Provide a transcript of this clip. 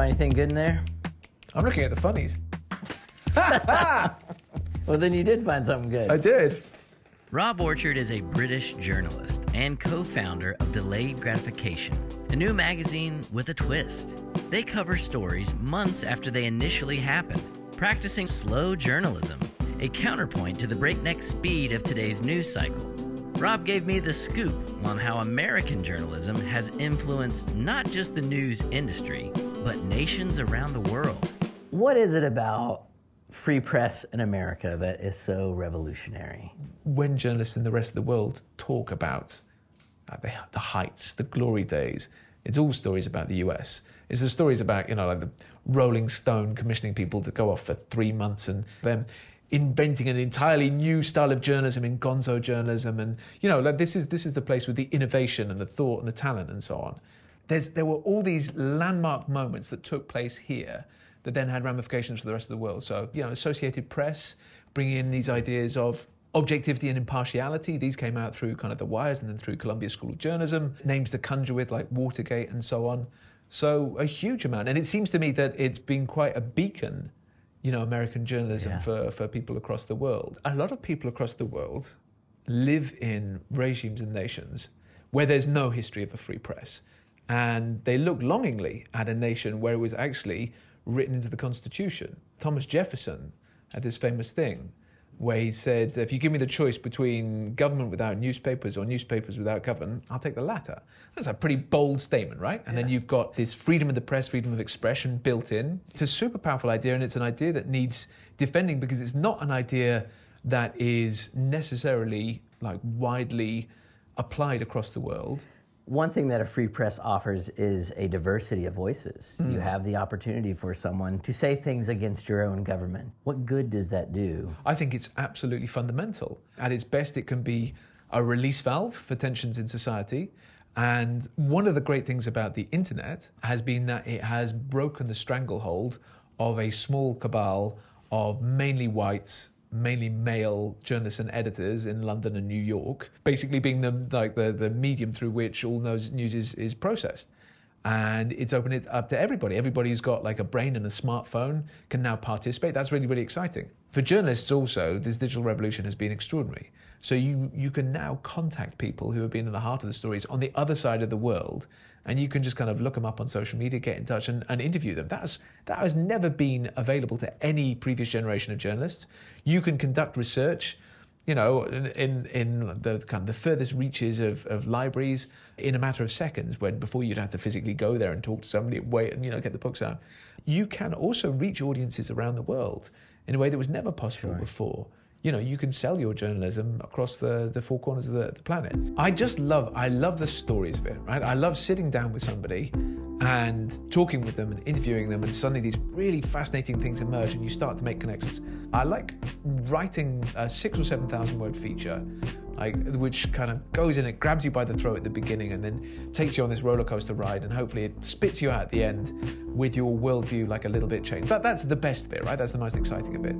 find anything good in there? I'm looking at the funnies. Well, then you did find something good. I did. Rob Orchard is a British journalist and co-founder of Delayed Gratification, a new magazine with a twist. They cover stories months after they initially happen, practicing slow journalism, a counterpoint to the breakneck speed of today's news cycle. Rob gave me the scoop on how American journalism has influenced not just the news industry, but nations around the world. What is it about free press in America that is so revolutionary? When journalists in the rest of the world talk about the heights, the glory days, it's all stories about the US. It's the stories about, like the Rolling Stone commissioning people to go off for 3 months and them inventing an entirely new style of journalism in gonzo journalism. And, like this is the place with the innovation and the thought and the talent and so on. There were all these landmark moments that took place here that then had ramifications for the rest of the world. So, Associated Press, bringing in these ideas of objectivity and impartiality. These came out through kind of the wires and then through Columbia School of Journalism, names to conjure with like Watergate and so on. So a huge amount. And it seems to me that it's been quite a beacon, American journalism for people across the world. A lot of people across the world live in regimes and nations where there's no history of a free press. And they look longingly at a nation where it was actually written into the Constitution. Thomas Jefferson had this famous thing where he said, if you give me the choice between government without newspapers or newspapers without government, I'll take the latter. That's a pretty bold statement, right? And then you've got this freedom of the press, freedom of expression built in. It's a super powerful idea, and it's an idea that needs defending because it's not an idea that is necessarily like widely applied across the world. One thing that a free press offers is a diversity of voices. You have the opportunity for someone to say things against your own government. What good does that do? I think it's absolutely fundamental. At its best, it can be a release valve for tensions in society. And one of the great things about the internet has been that it has broken the stranglehold of a small cabal of mainly whites, mainly male journalists and editors in London and New York, basically being the medium through which all news is processed. And it's opened it up to everybody. Everybody who's got like a brain and a smartphone can now participate. That's really, really exciting. For journalists also, this digital revolution has been extraordinary. So you can now contact people who have been in the heart of the stories on the other side of the world, and you can just kind of look them up on social media, get in touch and interview them. That has never been available to any previous generation of journalists. You can conduct research, in the kind of the furthest reaches of libraries in a matter of seconds, when before you'd have to physically go there and talk to somebody, wait and get the books out. You can also reach audiences around the world in a way that was never possible before. You can sell your journalism across the four corners of the planet. I love the stories of it, right? I love sitting down with somebody and talking with them and interviewing them, and suddenly these really fascinating things emerge and you start to make connections. I like writing a 6,000 or 7,000 word feature, which kind of goes in, it grabs you by the throat at the beginning and then takes you on this roller coaster ride, and hopefully it spits you out at the end with your worldview like a little bit changed. That's the best bit, right? That's the most exciting bit.